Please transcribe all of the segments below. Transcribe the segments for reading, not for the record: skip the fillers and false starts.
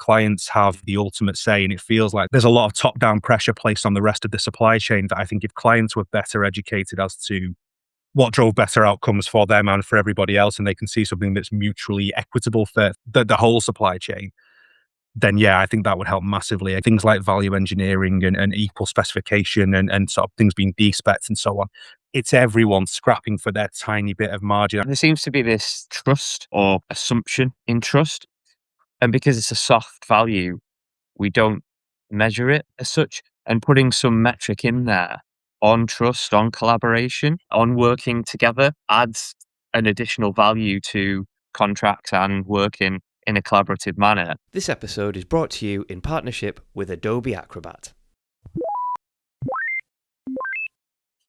clients have the ultimate say, and it feels like there's a lot of top-down pressure placed on the rest of the supply chain that I think if clients were better educated as to what drove better outcomes for them and for everybody else, and they can see something that's mutually equitable for the whole supply chain, then yeah, I think that would help massively. Things like value engineering and equal specification and sort of things being de-specced and so on. It's everyone scrapping for their tiny bit of margin. There seems to be this trust or assumption in trust. And because it's a soft value, we don't measure it as such. And putting some metric in there on trust, on collaboration, on working together adds an additional value to contracts and working in a collaborative manner. This episode is brought to you in partnership with Adobe Acrobat.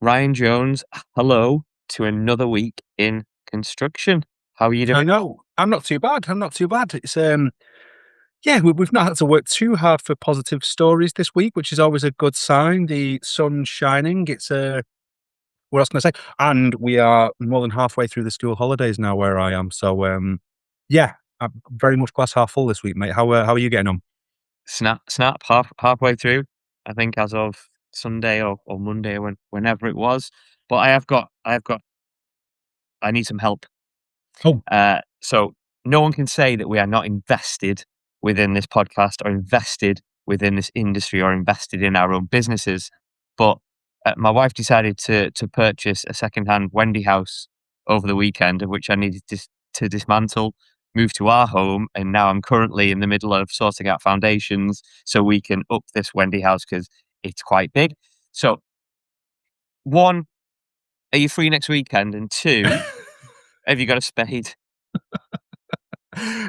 Ryan Jones, hello to another week in construction. How are you doing? I know. I'm not too bad. It's we've not had to work too hard for positive stories this week, which is always a good sign. The sun's shining. It's what else can I say? And we are more than halfway through the school holidays now where I am. So I'm very much glass half full this week, mate. How are you getting on? Snap, halfway through. I think as of Sunday or Monday, whenever it was. But I need some help. Oh. So no one can say that we are not invested within this podcast or invested within this industry or invested in our own businesses. But my wife decided to purchase a second-hand Wendy house over the weekend, of which I needed to dismantle, move to our home, and now I'm currently in the middle of sorting out foundations so we can up this Wendy house because it's quite big. So, one, are you free next weekend? And two, have you got a spade?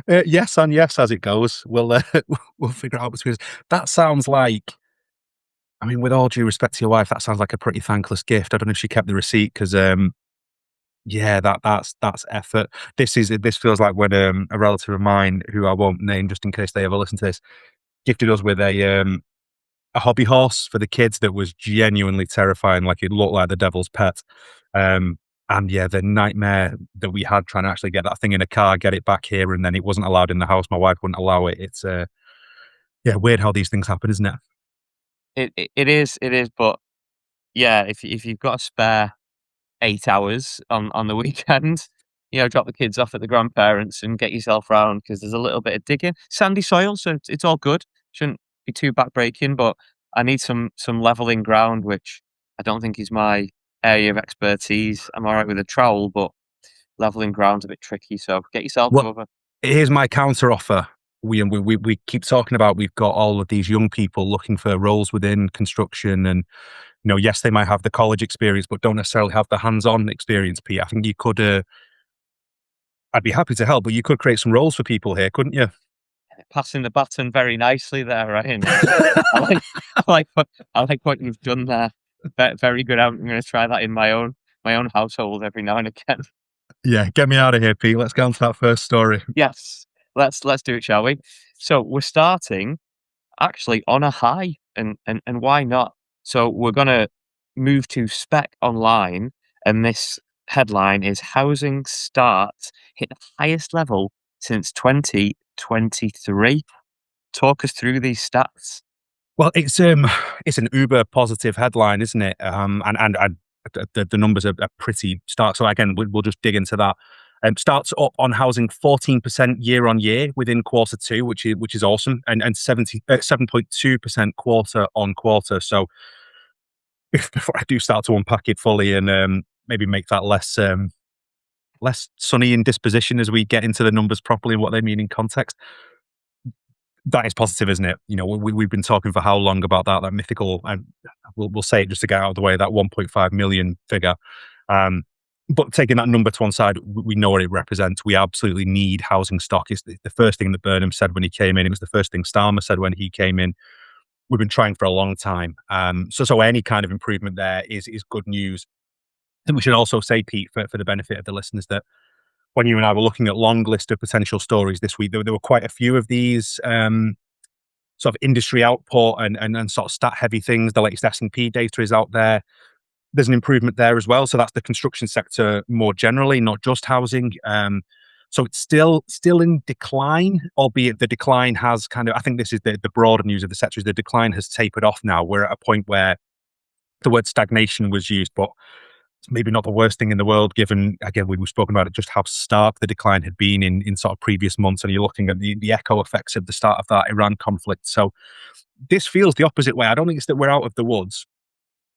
Yes and yes as it goes. We'll figure it out between us. That sounds like, I mean, with all due respect to your wife, that sounds like a pretty thankless gift. I don't know if she kept the receipt because, that's effort. This feels like when a relative of mine, who I won't name just in case they ever listen to this, gifted us with a hobby horse for the kids that was genuinely terrifying. Like it looked like the devil's pet. And yeah, the nightmare that we had trying to actually get that thing in a car, get it back here, and then it wasn't allowed in the house. My wife wouldn't allow it. It's weird how these things happen, isn't it? It is. But yeah, if you've got a spare 8 hours on the weekend, drop the kids off at the grandparents and get yourself round because there's a little bit of digging, sandy soil, so it's all good. Shouldn't be too backbreaking, but I need some leveling ground, which I don't think is my area of expertise. I'm all right with a trowel, but leveling ground's a bit tricky. So get yourself over. Here's my counter offer. We keep talking about we've got all of these young people looking for roles within construction, and yes, they might have the college experience, but don't necessarily have the hands-on experience. Pete, I think you could. I'd be happy to help, but you could create some roles for people here, couldn't you? Passing the baton very nicely there, Ryan. I like what you've done there. Very good. I'm going to try that in my own household every now and again. Yeah, get me out of here, Pete. Let's get on to that first story. Yes, let's do it, shall we? So we're starting actually on a high, and why not? So we're going to move to Spec Online, and this headline is "Housing Starts Hit the Highest Level Since 2023." Talk us through these stats. Well, it's an uber positive headline, isn't it? And the numbers are pretty stark. So again, we'll just dig into that. Starts up on housing 14% year on year within quarter two, which is awesome, and 7.2% quarter on quarter. So before I do start to unpack it fully and maybe make that less sunny in disposition as we get into the numbers properly and what they mean in context, that is positive, isn't it? We've been talking for how long about that mythical, and we'll say it just to get out of the way, that 1.5 million figure. But taking that number to one side, we know what it represents. We absolutely need housing stock. It's the first thing that Burnham said when he came in. It was the first thing Starmer said when he came in. We've been trying for a long time. So any kind of improvement there is good news. And we should also say, Pete, for the benefit of the listeners, that when you and I were looking at long list of potential stories this week, there were quite a few of these sort of industry output and sort of stat heavy things. The latest S&P data is out there. There's an improvement there as well. So that's the construction sector more generally, not just housing. So it's still in decline, albeit the decline has kind of, I think this is the broader news of the sector, is the decline has tapered off now. We're at a point where the word stagnation was used, but it's maybe not the worst thing in the world, given, again, we've spoken about it, just how stark the decline had been in sort of previous months. And you're looking at the echo effects of the start of that Iran conflict. So this feels the opposite way. I don't think it's that we're out of the woods.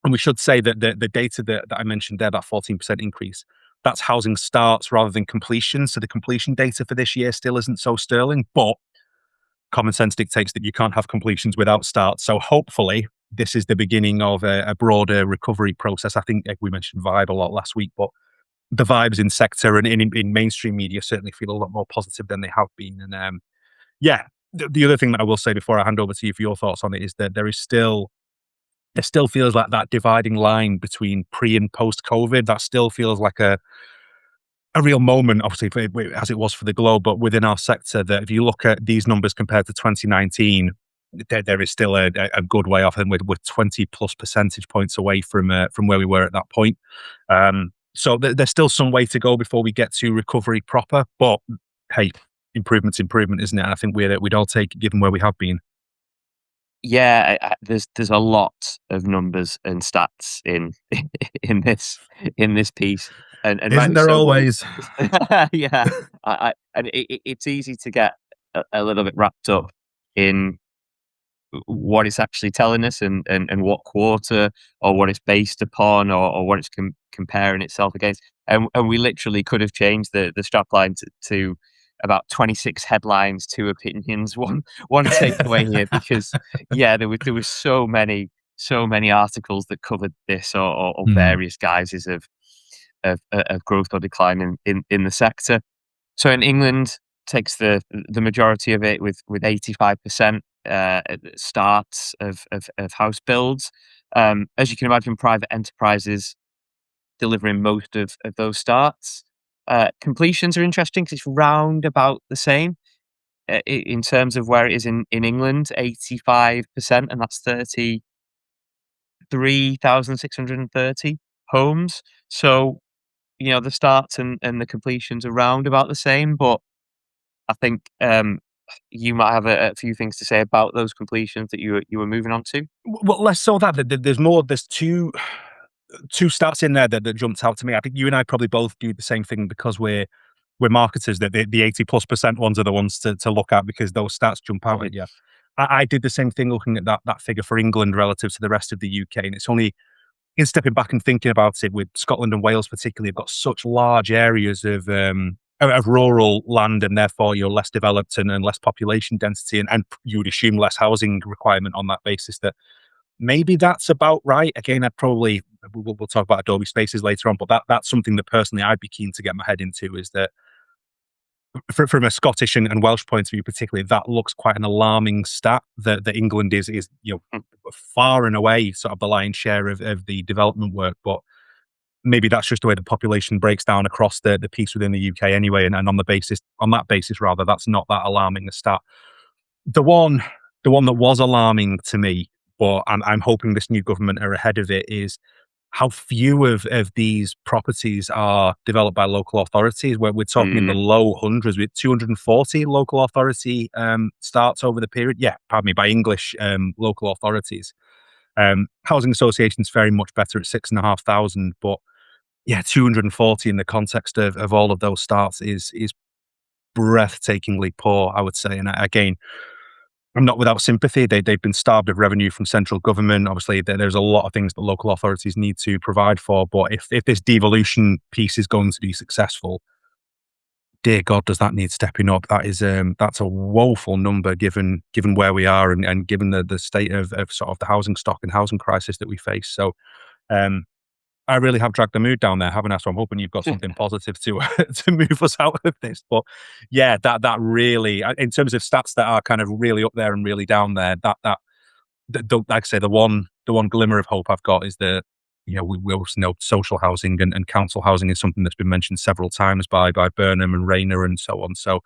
And we should say that the data that I mentioned there, that 14% increase, that's housing starts rather than completion. So the completion data for this year still isn't so sterling, but common sense dictates that you can't have completions without starts. So hopefully this is the beginning of a broader recovery process. I think we mentioned vibe a lot last week, but the vibes in sector and in mainstream media certainly feel a lot more positive than they have been. And yeah, the other thing that I will say before I hand over to you for your thoughts on it is that there still feels like that dividing line between pre and post COVID. That still feels like a real moment, obviously, as it was for the globe, but within our sector, that if you look at these numbers compared to 2019, there is still a good way off, and we're 20 plus percentage points away from where we were at that point. So there's still some way to go before we get to recovery proper. But hey, improvement's improvement, isn't it? And I think we'd all take it given where we have been. Yeah, there's a lot of numbers and stats in in this piece, and Isn't rightly there so. always? Yeah, and it's easy to get a little bit wrapped up in what it's actually telling us, and what quarter, or what it's based upon, or what it's comparing itself against. And we literally could have changed the strapline to about 26 headlines, 2 opinions, one takeaway here, because yeah, there was so many articles that covered this, or Mm. various guises of growth or decline in the sector. So in England, takes the majority of it, with 85% starts of house builds. As you can imagine, private enterprises delivering most of those starts. Completions are interesting because it's round about the same in terms of where it is in England, 85%, and that's 33,630 homes. So, the starts and the completions are round about the same, but I think you might have a few things to say about those completions that you were moving on to. Well, less so that there's more. There's two stats in there that jumped out to me. I think you and I probably both do the same thing because we're marketers. That the 80+% ones are the ones to look at because those stats jump out at you. I did the same thing looking at that figure for England relative to the rest of the UK, and it's only in stepping back and thinking about it, with Scotland and Wales particularly, have got such large areas of rural land, and therefore you're less developed and less population density, and you would assume less housing requirement on that basis. That maybe that's about right. Again, I'd probably we'll talk about Adobe Spaces later on, but that's something that personally I'd be keen to get my head into. Is that from a Scottish and Welsh point of view, particularly, that looks quite an alarming stat that England is far and away sort of the lion's share of the development work, but maybe that's just the way the population breaks down across the piece within the UK anyway, and on that basis rather, that's not that alarming a stat. The one that was alarming to me, but I'm hoping this new government are ahead of it, is how few of these properties are developed by local authorities. Where we're talking in the low hundreds, with 240 local authority starts over the period. Yeah, pardon me, by English local authorities. Housing associations very much better at 6,500, but yeah, 240 in the context of all of those starts is breathtakingly poor, I would say. And again, I'm not without sympathy. They've been starved of revenue from central government. Obviously, there's a lot of things that local authorities need to provide for. But if this devolution piece is going to be successful, dear God, does that need stepping up? That's a woeful number given where we are, and given the state of sort of the housing stock and housing crisis that we face. So I really have dragged the mood down there, haven't I? So I'm hoping you've got something positive to to move us out of this. But yeah, that really, in terms of stats that are kind of really up there and really down there, like I say, the one glimmer of hope I've got is that, we also know social housing and council housing is something that's been mentioned several times by Burnham and Rayner and so on. So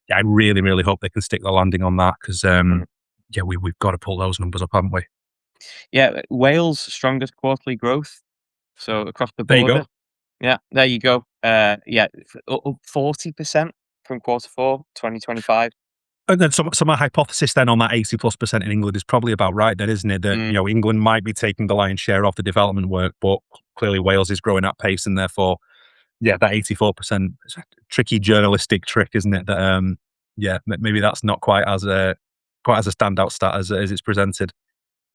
yeah, I really, really hope they can stick the landing on that, because yeah, we've got to pull those numbers up, haven't we? Yeah, Wales' strongest quarterly growth. So across the There you border. go. Yeah, there you go. Yeah, up 40%. from Q4 2025. And then some of my hypothesis then on that 80+% in England is probably about right then, isn't it? That, England might be taking the lion's share of the development work, but clearly Wales is growing at pace, and therefore, that 84% is a tricky journalistic trick, isn't it? That, maybe that's not quite as a standout stat as it's presented.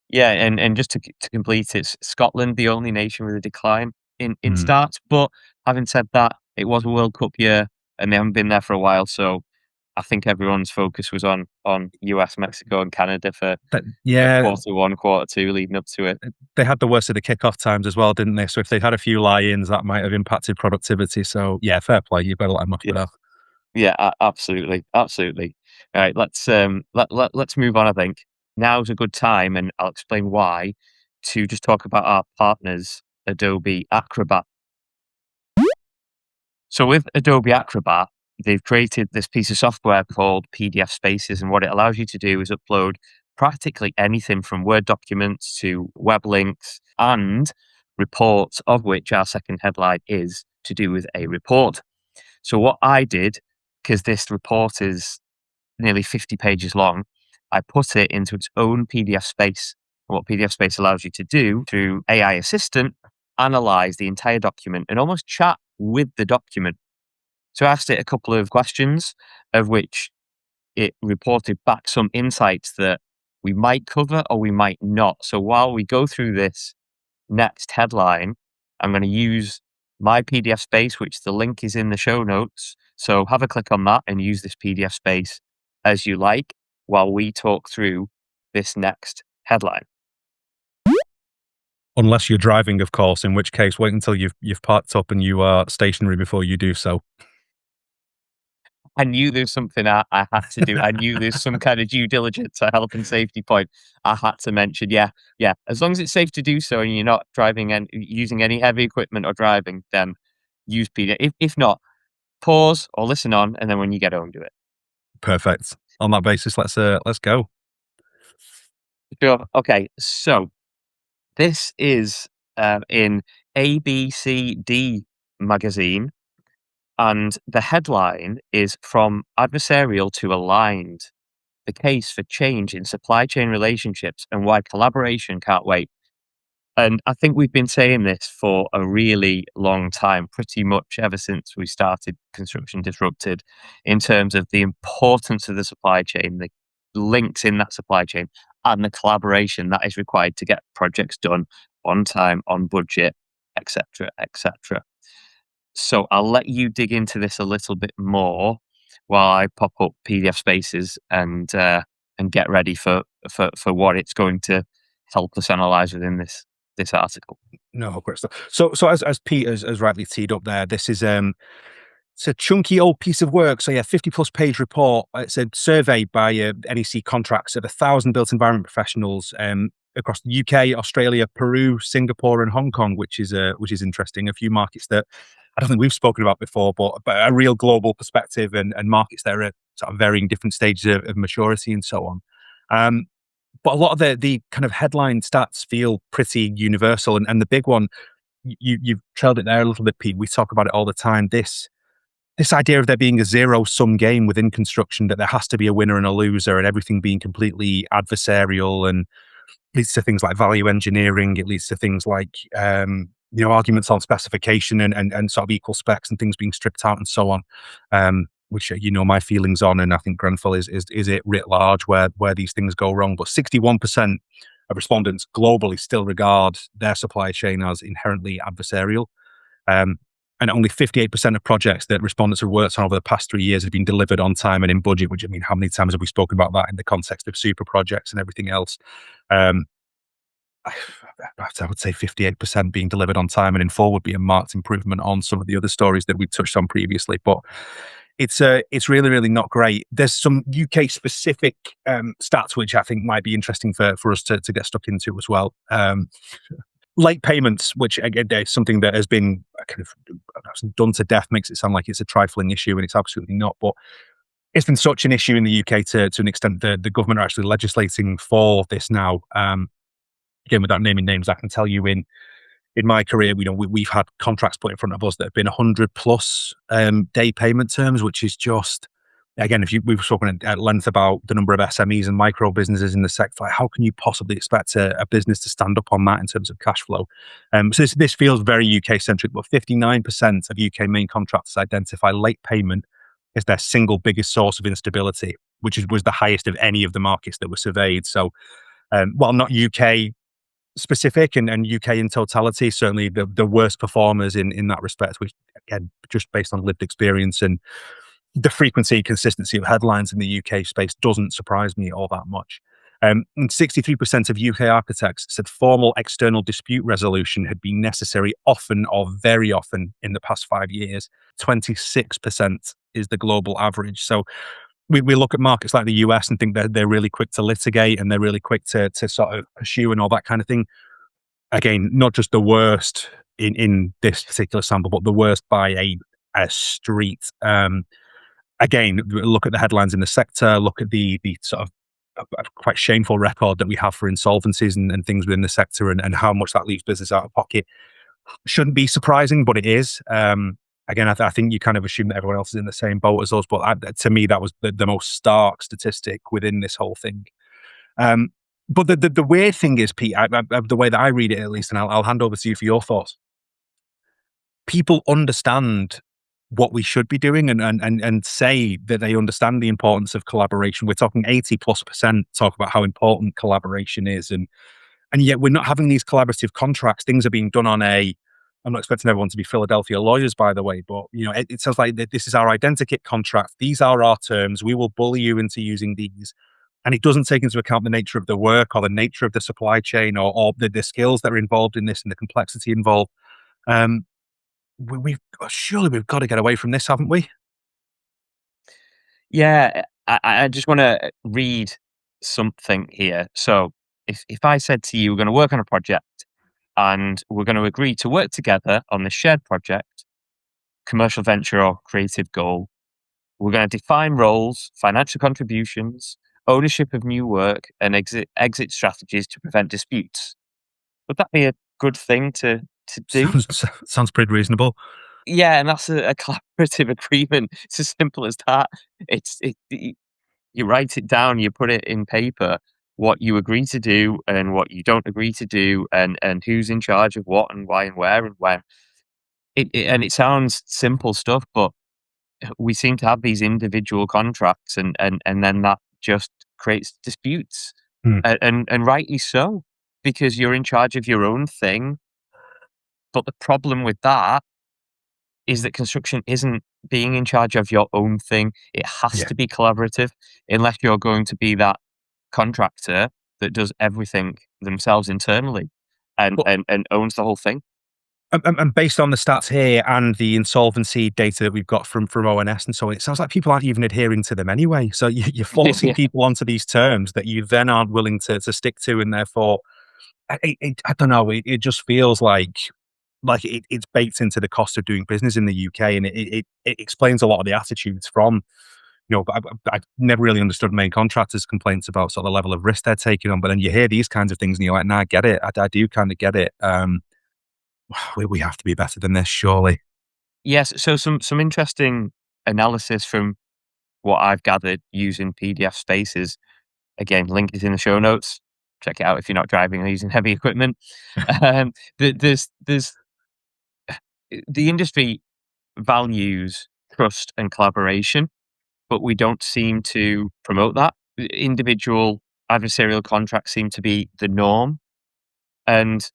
Yeah, and just to complete it, Scotland, the only nation with a decline in starts. But having said that, it was a World Cup year, and they haven't been there for a while, so I think everyone's focus was on US, Mexico, and Canada for Q1, Q2 leading up to it. They had the worst of the kickoff times as well, didn't they? So if they'd had a few lie-ins, that might have impacted productivity. So fair play. You better let them off with that. Yeah, absolutely. All right, let's move on. I think now's a good time, and I'll explain why, to just talk about our partners, Adobe Acrobat. So with Adobe Acrobat, they've created this piece of software called PDF Spaces, and what it allows you to do is upload practically anything from Word documents to web links and reports, of which our second headline is to do with a report. So what I did, because this report is nearly 50 pages long, I put it into its own PDF space. And what PDF Space allows you to do through AI Assistant, analyze the entire document and almost chat with the document. So I asked it a couple of questions, of which it reported back some insights that we might cover or we might not. So while we go through this next headline, I'm going to use my PDF space, which the link is in the show notes. So have a click on that and use this PDF space as you like while we talk through this next headline. Unless you're driving, of course, in which case wait until you've parked up and you are stationary before you do so. I knew there's something I had to do. I knew there's some kind of due diligence, a health and safety point I had to mention. Yeah. As long as it's safe to do so and you're not driving and using any heavy equipment or driving, then use PDF. If not, pause or listen on, and then when you get home, do it. Perfect. On that basis, let's go. Sure. Okay. So this is in ABCD magazine. And the headline is From Adversarial to Aligned, the case for change in supply chain relationships and why collaboration can't wait. And I think we've been saying this for a really long time, pretty much ever since we started Construction Disrupted, in terms of the importance of the supply chain, the links in that supply chain, and the collaboration that is required to get projects done on time, on budget, etc., etc. So I'll let you dig into this a little bit more while I pop up PDF Spaces and get ready for what it's going to help us analyze within this article. No, great stuff. So as Pete has rightly teed up there, this is it's a chunky old piece of work. So 50+ page report. It's a survey by NEC Contracts of 1,000 built environment professionals across the UK, Australia, Peru, Singapore, and Hong Kong, which is interesting. A few markets that I don't think we've spoken about before, but a real global perspective and markets that are at sort of varying different stages of maturity and so on. But a lot of the kind of headline stats feel pretty universal. And the big one, you've trailed it there a little bit, Pete. We talk about it all the time. This idea of there being a zero-sum game within construction, that there has to be a winner and a loser and everything being completely adversarial, and leads to things like value engineering. It leads to things like arguments on specification and sort of equal specs and things being stripped out and so on, which my feelings on, and I think Grenfell is it writ large where these things go wrong. But 61% of respondents globally still regard their supply chain as inherently adversarial, and only 58% of projects that respondents have worked on over the past 3 years have been delivered on time and in budget. Which, I mean, how many times have we spoken about that in the context of super projects and everything else? I would say 58% being delivered on time and in full would be a marked improvement on some of the other stories that we've touched on previously. But it's really, really not great. There's some UK specific stats which I think might be interesting for us to get stuck into as well. Late payments, which again is something that has been kind of done to death, makes it sound like it's a trifling issue, and it's absolutely not. But it's been such an issue in the UK to an extent that the government are actually legislating for this now. Again, without naming names, I can tell you in in my career, we've had contracts put in front of us that have been 100 plus day payment terms, which is just, again, we've spoken at length about the number of SMEs and micro businesses in the sector. Like, how can you possibly expect a business to stand up on that in terms of cash flow? So this feels very UK centric, but 59% of UK main contractors identify late payment as their single biggest source of instability, which was the highest of any of the markets that were surveyed. So while not UK specific and UK in totality, certainly the worst performers in that respect, which again, just based on lived experience and the frequency, consistency of headlines in the UK space doesn't surprise me all that much. And 63% of UK architects said formal external dispute resolution had been necessary often or very often in the past 5 years. 26% is the global average. So we look at markets like the US and think that they're really quick to litigate and they're really quick to sort of pursue and all that kind of thing. Again, not just the worst in this particular sample, but the worst by a street. Again, look at the headlines in the sector, look at the sort of quite shameful record that we have for insolvencies and things within the sector and how much that leaves business out of pocket. Shouldn't be surprising, but it is. Again, I think you kind of assume that everyone else is in the same boat as us, but to me, that was the most stark statistic within this whole thing. But the weird thing is, Pete, the way that I read it at least, and I'll hand over to you for your thoughts. People understand what we should be doing and say that they understand the importance of collaboration. We're talking 80+% talk about how important collaboration is. And yet we're not having these collaborative contracts. Things are being done on I'm not expecting everyone to be Philadelphia lawyers, by the way, but it sounds like this is our identikit contract. These are our terms. We will bully you into using these. And it doesn't take into account the nature of the work or the nature of the supply chain or the skills that are involved in this and the complexity involved. Surely we've got to get away from this, haven't we? Yeah, I just want to read something here. So if I said to you, we're going to work on a project and we're going to agree to work together on this shared project, commercial venture or creative goal, we're going to define roles, financial contributions, ownership of new work, and exit strategies to prevent disputes. Would that be a good thing to do? Sounds pretty reasonable. Yeah, and that's a collaborative agreement. It's as simple as that. You write it down, you put it in paper, what you agree to do and what you don't agree to do, and who's in charge of what and why and where and when. And it sounds simple stuff, but we seem to have these individual contracts, and then that just creates disputes, Hmm. and rightly so, because you're in charge of your own thing. But the problem with that is that construction isn't being in charge of your own thing. It has Yeah. to be collaborative, unless you're going to be that contractor that does everything themselves internally and owns the whole thing. And based on the stats here and the insolvency data that we've got from ONS and so on, it sounds like people aren't even adhering to them anyway. So you're forcing Yeah. people onto these terms that you then aren't willing to stick to, and therefore, I don't know. It just feels like it's baked into the cost of doing business in the UK, and it explains a lot of the attitudes from. I've never really understood main contractors' complaints about sort of the level of risk they're taking on, but then you hear these kinds of things and you're like, "Nah, I get it. I do kind of get it." We have to be better than this, surely. Yes. So some interesting analysis from what I've gathered using PDF Spaces. Again, link is in the show notes. Check it out if you're not driving or using heavy equipment. There's the industry values trust and collaboration, but we don't seem to promote that. Individual adversarial contracts seem to be the norm, and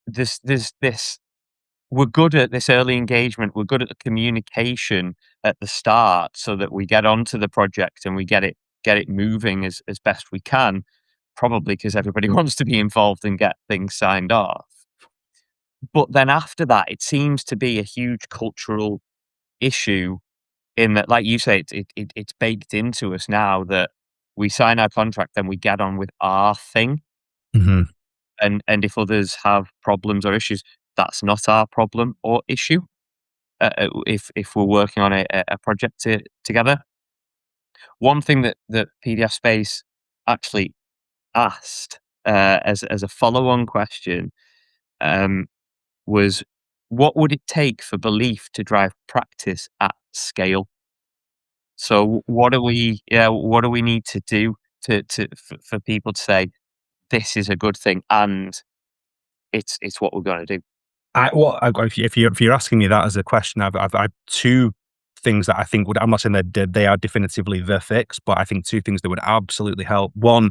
this. We're good at this early engagement. We're good at the communication at the start, so that we get onto the project and we get it moving as best we can. Probably because everybody wants to be involved and get things signed off. But then after that, it seems to be a huge cultural issue in that, like you say, it's baked into us now that we sign our contract, then we get on with our thing. Mm-hmm. And if others have problems or issues, that's not our problem or issue. If we're working on a project together, one thing that PDF Space actually asked as a follow-on question, was, what would it take for belief to drive practice at scale? So what do we need to do for people to say this is a good thing and it's what we're going to do? If you're asking me that as a question, I've two things that I think would. I'm not saying that they are definitively the fix, but I think two things that would absolutely help. One,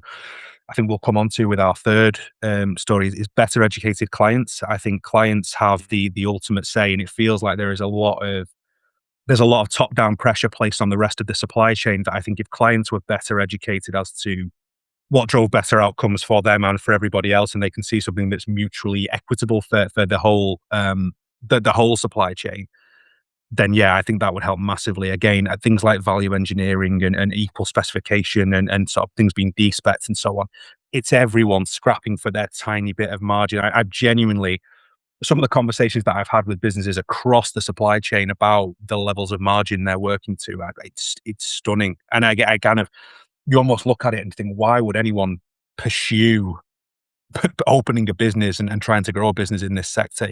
I think we'll come on to with our third story is better educated clients. I think clients have the ultimate say, and it feels like there's a lot of top down pressure placed on the rest of the supply chain. That I think if clients were better educated as to what drove better outcomes for them and for everybody else, and they can see something that's mutually equitable for the whole the whole supply chain, then yeah, I think that would help massively. Again, things like value engineering and equal specification and sort of things being de-specced and so on. It's everyone scrapping for their tiny bit of margin. I've genuinely, some of the conversations that I've had with businesses across the supply chain about the levels of margin they're working to, it's stunning. And I kind of, you almost look at it and think, why would anyone pursue opening a business and trying to grow a business in this sector?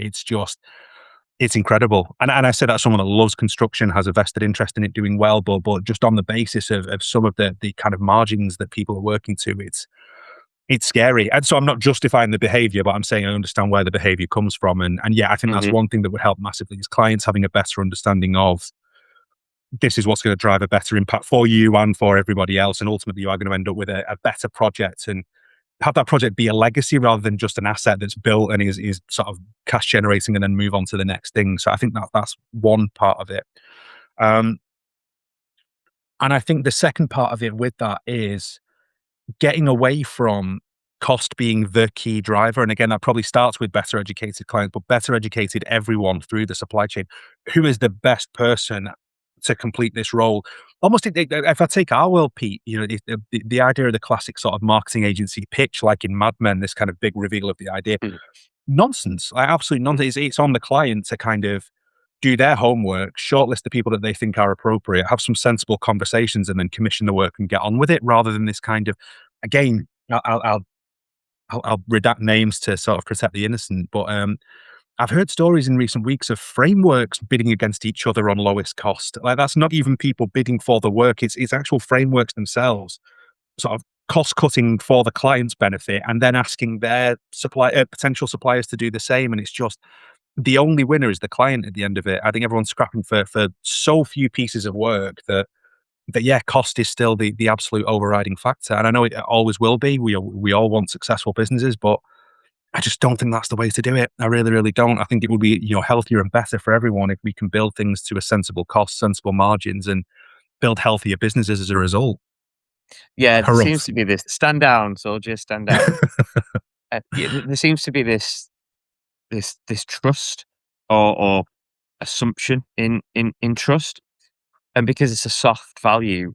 It's incredible. And I say that someone that loves construction, has a vested interest in it doing well, but just on the basis of some of the kind of margins that people are working to, it's scary. And so I'm not justifying the behavior, but I'm saying I understand where the behavior comes from. And yeah, I think that's one thing that would help massively is clients having a better understanding of this is what's going to drive a better impact for you and for everybody else. And ultimately you are going to end up with a better project and have that project be a legacy rather than just an asset that's built and is sort of cash generating and then move on to the next thing. So I think that's one part of it. And I think the second part of it with that is getting away from cost being the key driver. And again, that probably starts with better educated clients, but better educated everyone through the supply chain. Who is the best person to complete this role? Almost, if I take our world, Pete, the idea of the classic sort of marketing agency pitch, like in Mad Men, this kind of big reveal of the idea, nonsense, like absolute nonsense. It's on the client to kind of do their homework, shortlist the people that they think are appropriate, have some sensible conversations, and then commission the work and get on with it, rather than this kind of, again, I'll redact names to sort of protect the innocent, but I've heard stories in recent weeks of frameworks bidding against each other on lowest cost. Like that's not even people bidding for the work; it's actual frameworks themselves, sort of cost cutting for the client's benefit, and then asking their potential suppliers to do the same. And it's just the only winner is the client at the end of it. I think everyone's scrapping for so few pieces of work that yeah, cost is still the absolute overriding factor. And I know it always will be. We all want successful businesses, but I just don't think that's the way to do it. I really, really don't. I think it would be, healthier and better for everyone if we can build things to a sensible cost, sensible margins, and build healthier businesses as a result. Yeah, there seems to be this stand down, soldier, stand down. There seems to be this trust or assumption in trust, and because it's a soft value,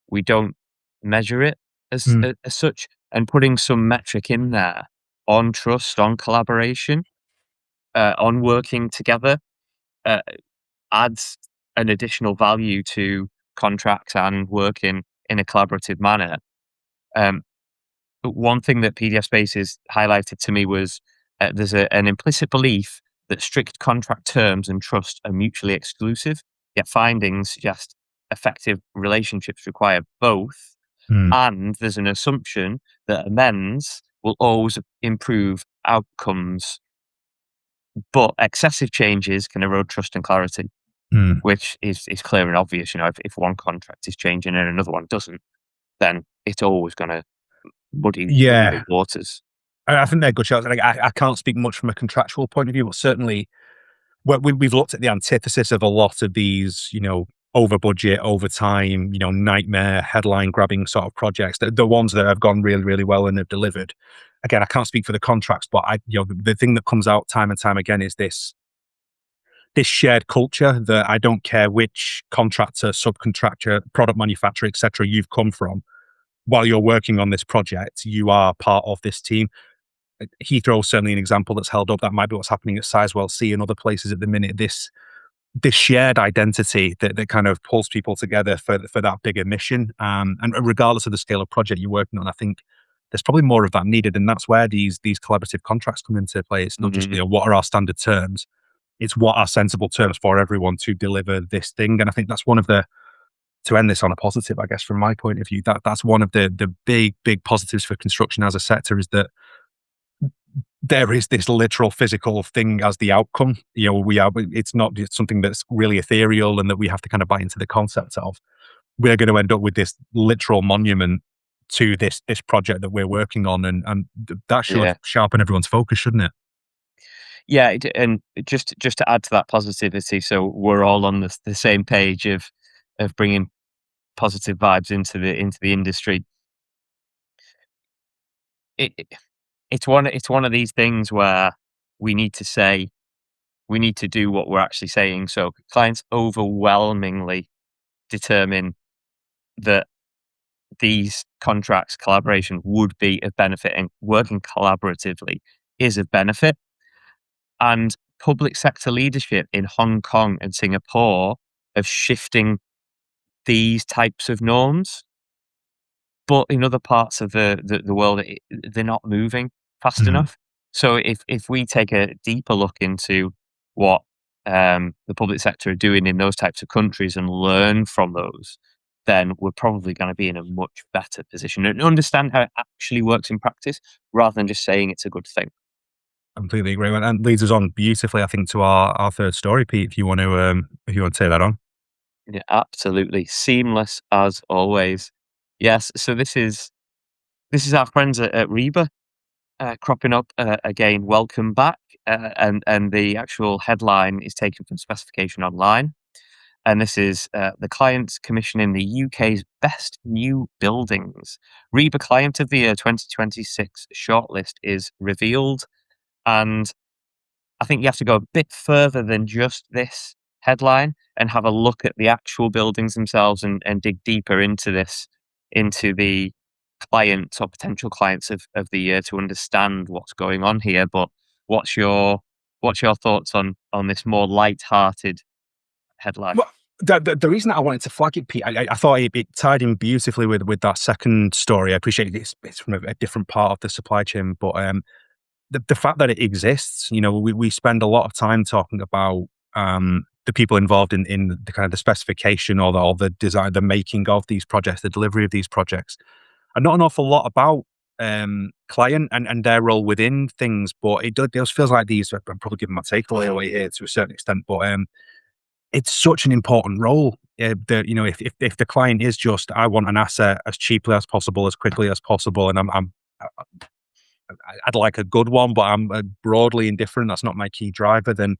we don't measure it as such. And putting some metric in there on trust, on collaboration, on working together, adds an additional value to contracts and working in a collaborative manner. But one thing that PDF Spaces highlighted to me was there's an implicit belief that strict contract terms and trust are mutually exclusive, yet findings suggest effective relationships require both. And there's an assumption that amends will always improve outcomes, but excessive changes can erode trust and clarity, which is clear and obvious. If one contract is changing and another one doesn't, then it's always going to muddy the waters. I think they're good shots. I can't speak much from a contractual point of view, but certainly we've looked at the antithesis of a lot of these, over budget, over time, nightmare headline grabbing sort of projects. The ones that have gone really, really well and have delivered. Again, I can't speak for the contracts, but the thing that comes out time and time again is this shared culture that I don't care which contractor, subcontractor, product manufacturer, etc. you've come from. While you're working on this project, you are part of this team. Heathrow is certainly an example that's held up. That might be what's happening at Sizewell C and other places at the minute. This shared identity that kind of pulls people together for that bigger mission. And regardless of the scale of project you're working on, I think there's probably more of that needed, and that's where these collaborative contracts come into play. It's not just what are our standard terms, it's what are sensible terms for everyone to deliver this thing. And I think that's one of the, to end this on a positive, I guess, from my point of view, that's one of the big positives for construction as a sector, is that there is this literal physical thing as the outcome. It's not just something that's really ethereal and that we have to kind of buy into the concept of. We're going to end up with this literal monument to this project that we're working on, and that should sharpen everyone's focus, shouldn't it? Yeah, and just to add to that positivity, so we're all on the same page of bringing positive vibes into the industry. It's one of these things where we need to do what we're actually saying. So clients overwhelmingly determine that these contracts, collaboration would be of benefit, and working collaboratively is a benefit. And public sector leadership in Hong Kong and Singapore of shifting these types of norms. But in other parts of the world, they're not moving fast enough. So if we take a deeper look into what the public sector are doing in those types of countries and learn from those, then we're probably going to be in a much better position and understand how it actually works in practice, rather than just saying it's a good thing. Completely agree, and leads us on beautifully, I think, to our third story, Pete. If you want to take that on. Yeah, absolutely seamless as always. Yes, so this is our friends at Reba cropping up again. Welcome back, and the actual headline is taken from Specification Online, and this is the client's commissioning the UK's best new buildings. Reba Client of the Year 2026 shortlist is revealed, and I think you have to go a bit further than just this headline and have a look at the actual buildings themselves and dig deeper into the clients or potential clients of the year to understand what's going on here. But what's your thoughts on this more light-hearted headline? Well, the reason that I wanted to flag it, Pete, I thought it tied in beautifully with that second story. I appreciate it's from a different part of the supply chain, but the fact that it exists, we spend a lot of time talking about the people involved in the kind of the specification or the design, the making of these projects, the delivery of these projects, and not an awful lot about client and their role within things. But it does feels like these. I'm probably giving my takeaway away here to a certain extent, but it's such an important role. That if the client is just, I want an asset as cheaply as possible, as quickly as possible, and I'd like a good one, but I'm broadly indifferent. That's not my key driver. Then,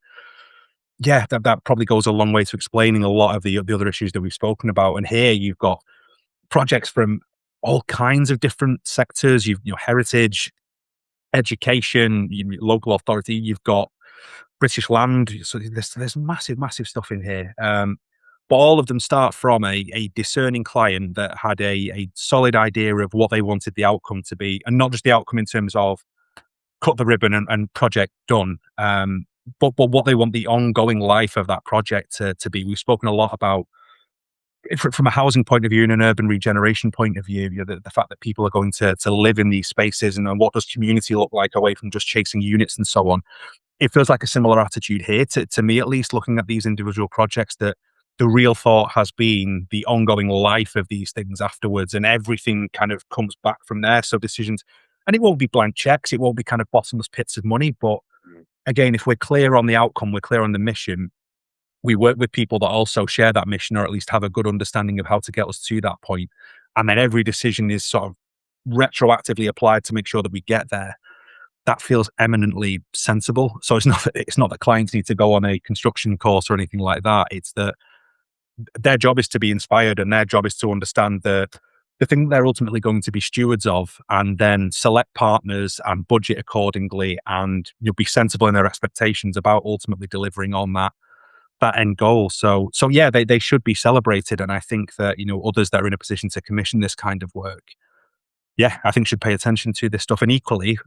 yeah, that probably goes a long way to explaining a lot of the other issues that we've spoken about. And here you've got projects from all kinds of different sectors. You've heritage, education, local authority. You've got British Land. So there's massive stuff in here. But all of them start from a discerning client that had a solid idea of what they wanted the outcome to be, and not just the outcome in terms of cut the ribbon and project done, but what they want the ongoing life of that project to be. We've spoken a lot about, from a housing point of view and an urban regeneration point of view, the fact that people are going to live in these spaces, and what does community look like away from just chasing units and so on. It feels like a similar attitude here, to me at least, looking at these individual projects, that the real thought has been the ongoing life of these things afterwards, and everything kind of comes back from there. So decisions, and it won't be blank checks, it won't be kind of bottomless pits of money. But again, if we're clear on the outcome, we're clear on the mission, we work with people that also share that mission, or at least have a good understanding of how to get us to that point. And then every decision is sort of retroactively applied to make sure that we get there. That feels eminently sensible. So it's not that clients need to go on a construction course or anything like that. It's that their job is to be inspired, and their job is to understand the thing that they're ultimately going to be stewards of, and then select partners and budget accordingly, and you'll be sensible in their expectations about ultimately delivering on that end goal. So yeah, they should be celebrated. And I think that, others that are in a position to commission this kind of work, yeah, I think should pay attention to this stuff. And equally,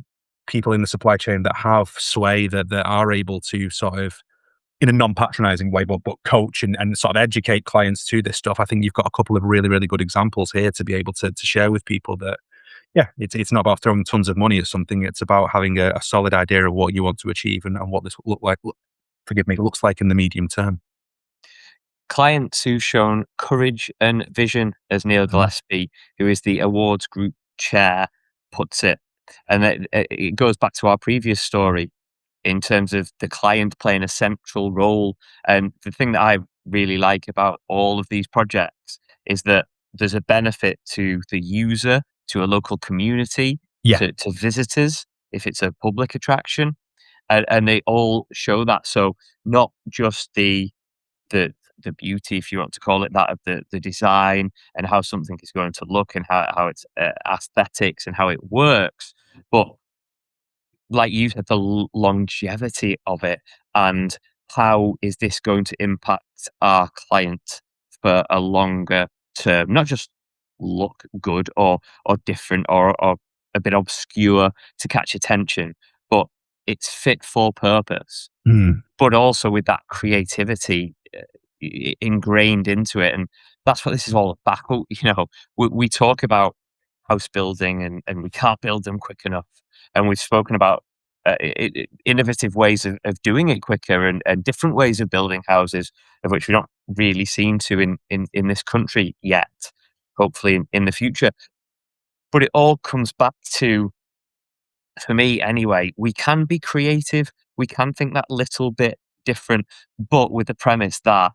people in the supply chain that have sway, that are able to sort of, in a non-patronizing way, but coach and sort of educate clients to this stuff. I think you've got a couple of really, really good examples here to be able to share with people that, Yeah, it's not about throwing tons of money at something. It's about having a solid idea of what you want to achieve and what this will look like. Forgive me, looks like in the medium term. Clients who've shown courage and vision, as Neil Mhm. Gillespie, who is the awards group chair, puts it. And it goes back to our previous story in terms of the client playing a central role. And the thing that I really like about all of these projects is that there's a benefit to the user, to a local community, Yeah. to visitors, if it's a public attraction. And they all show that. So not just the the beauty, if you want to call it that, of the design and how something is going to look and how it's aesthetics and how it works, but like you said, the longevity of it and how is this going to impact our client for a longer term, not just look good or different or a bit obscure to catch attention, but it's fit for purpose, Mm. but also with that creativity ingrained into it. And that's what this is all about. You know, we talk about house building and we can't build them quick enough. And we've spoken about innovative ways of doing it quicker and different ways of building houses, of which we're not really seen to in this country yet, hopefully in the future. But it all comes back to, for me anyway, we can be creative, we can think that little bit different, but with the premise that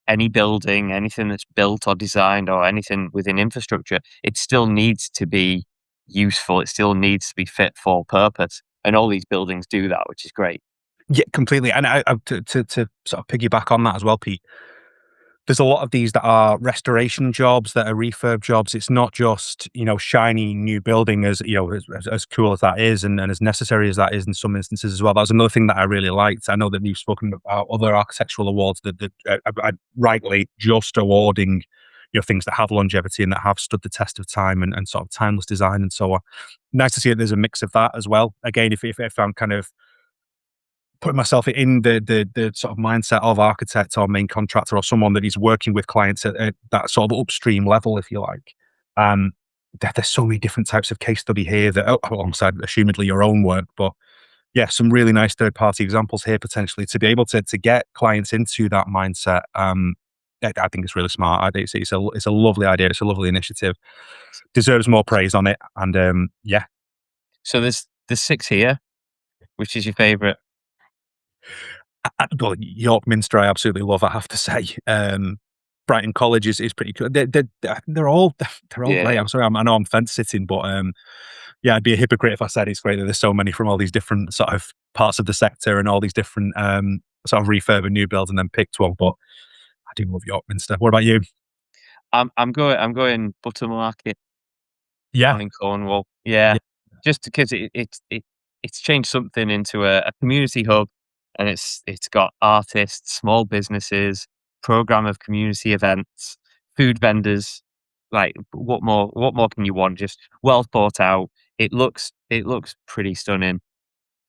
any building, anything that's built or designed or anything within infrastructure, it still needs to be useful. It still needs to be fit for purpose. And all these buildings do that, which is great. Yeah, completely. And to sort of piggyback on that as well, Pete, there's a lot of these that are restoration jobs, that are refurb jobs. It's not just, shiny new building, as, as cool as that is and as necessary as that is in some instances as well. That was another thing that I really liked. I know that you've spoken about other architectural awards that I rightly just awarding, things that have longevity and that have stood the test of time and sort of timeless design and so on. Nice to see that there's a mix of that as well. Again, if I'm kind of putting myself in the sort of mindset of architect or main contractor or someone that is working with clients at that sort of upstream level, if you like. There's so many different types of case study here that, alongside assumedly your own work, but yeah, some really nice third party examples here potentially to be able to get clients into that mindset. I think it's really smart. I think it's a lovely idea. It's a lovely initiative. Deserves more praise on it. And yeah, So there's six here. Which is your favourite? Well, York Minster, I absolutely love. I have to say, Brighton College is pretty cool. They're all they're all great. Yeah. I'm sorry, I know I'm fence sitting, but yeah, I'd be a hypocrite if I said it's great that there's so many from all these different sort of parts of the sector and all these different sort of refurb and new builds, and then picked one. But I do love York Minster. What about you? I'm going Buttermarket Yeah, down in Cornwall. Yeah. yeah, Just because it's changed something into a community hub, and it's got artists, small businesses, program of community events, food vendors. Like what more can you want? Just well thought out. It looks pretty stunning.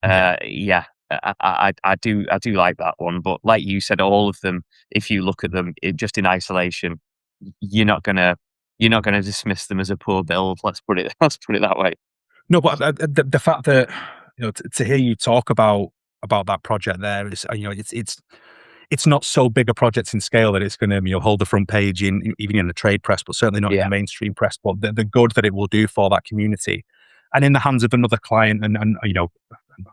yeah. Yeah, I do like that one. But like you said, all of them, if you look at them just in isolation, you're not gonna you're not gonna dismiss them as a poor build. Let's put it let's put it that way. No, but the fact that to hear you talk about that project there is it's not so big a project in scale that it's going to hold the front page in even in the trade press, but certainly not in the Yeah, mainstream press. But the good that it will do for that community, and in the hands of another client, and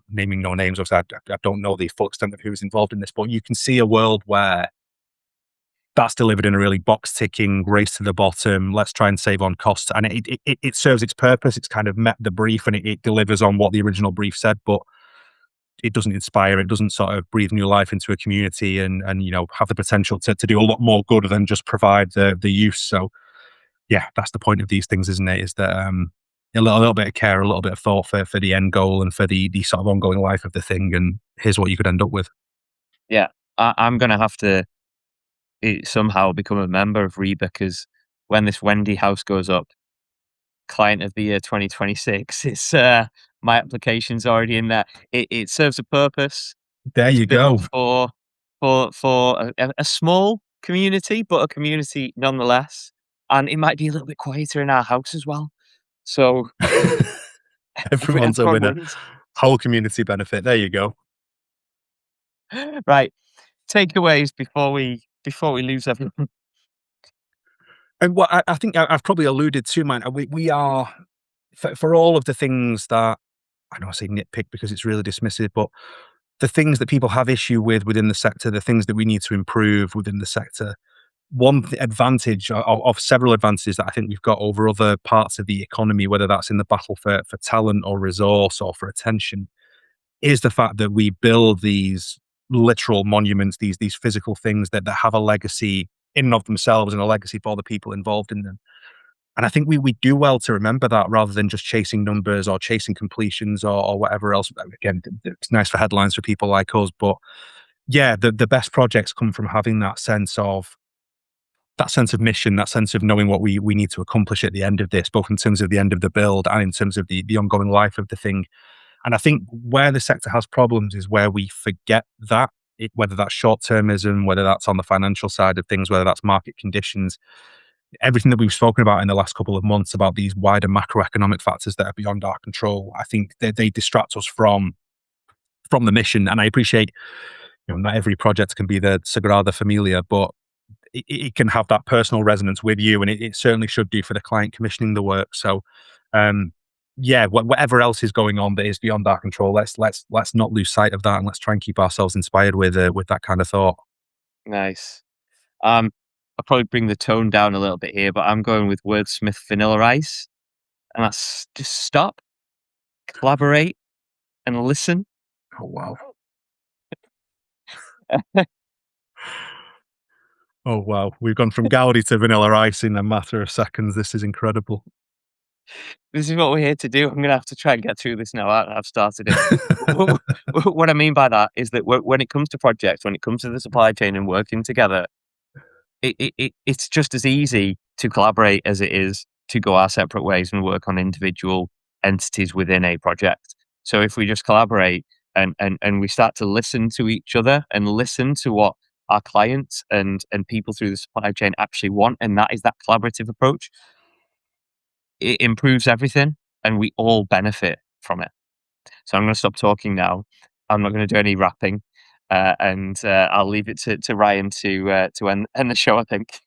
naming no names, obviously I don't know the full extent of who's involved in this, but you can see a world where that's delivered in a really box ticking race to the bottom. Let's try and save on costs, and it serves its purpose. It's kind of met the brief, and it delivers on what the original brief said, but it doesn't inspire. It doesn't sort of breathe new life into a community, and have the potential to do a lot more good than just provide the use. So yeah, that's the point of these things, isn't it? Is that a little bit of care, a little bit of thought for the end goal and for the sort of ongoing life of the thing, and here's what you could end up with. yeah. I'm gonna have to somehow become a member of Reba, because when this Wendy house goes up, client of the year 2026, it's my application's already in there. It serves a purpose. There It's you built go. for a small community, but a community nonetheless. And it might be a little bit quieter in our house as well. So Everyone's a everyone winner. wins. Whole community benefit. There you go. Right. Takeaways before we lose everyone. And what I think I've probably alluded to mine. We are for all of the things that I don't want to say nitpick because it's really dismissive, but the things that people have issue with within the sector, the things that we need to improve within the sector. One advantage of several advantages that I think we've got over other parts of the economy, whether that's in the battle for talent or resource or for attention, is the fact that we build these literal monuments, these physical things that have a legacy in and of themselves and a legacy for the people involved in them. And I think we do well to remember that rather than just chasing numbers or chasing completions or whatever else. Again, it's nice for headlines for people like us, but yeah, the best projects come from having that sense of mission, that sense of knowing what we need to accomplish at the end of this, both in terms of the end of the build and in terms of the ongoing life of the thing. And I think where the sector has problems is where we forget that, whether that's short-termism, whether that's on the financial side of things, whether that's market conditions, everything that we've spoken about in the last couple of months about these wider macroeconomic factors that are beyond our control. I think they distract us from the mission. And I appreciate, not every project can be the Sagrada Familia, but it can have that personal resonance with you, and it certainly should do for the client commissioning the work. So, yeah, whatever else is going on that is beyond our control, let's not lose sight of that, and let's try and keep ourselves inspired with that kind of thought. Nice. I'll probably bring the tone down a little bit here, but I'm going with Wordsmith Vanilla Ice, and that's just stop, collaborate, and listen. Oh wow! Oh wow! We've gone from Gaudi to Vanilla Ice in a matter of seconds. This is incredible. This is what we're here to do. I'm going to have to try and get through this now. I've started it. What I mean by that is that when it comes to projects, when it comes to the supply chain and working together, it's just as easy to collaborate as it is to go our separate ways and work on individual entities within a project. So if we just collaborate and we start to listen to each other and listen to what our clients and people through the supply chain actually want, and that is that collaborative approach, it improves everything and we all benefit from it. So I'm going to stop talking now. I'm not going to do any rapping. And I'll leave it to Ryan to end the show, I think.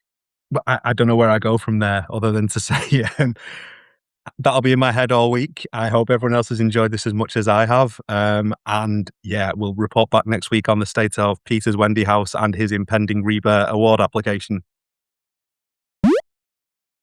But I don't know where I go from there other than to say that'll be in my head all week. I hope everyone else has enjoyed this as much as I have. And yeah, we'll report back next week on the state of Peter's Wendy House and his impending REBA award application.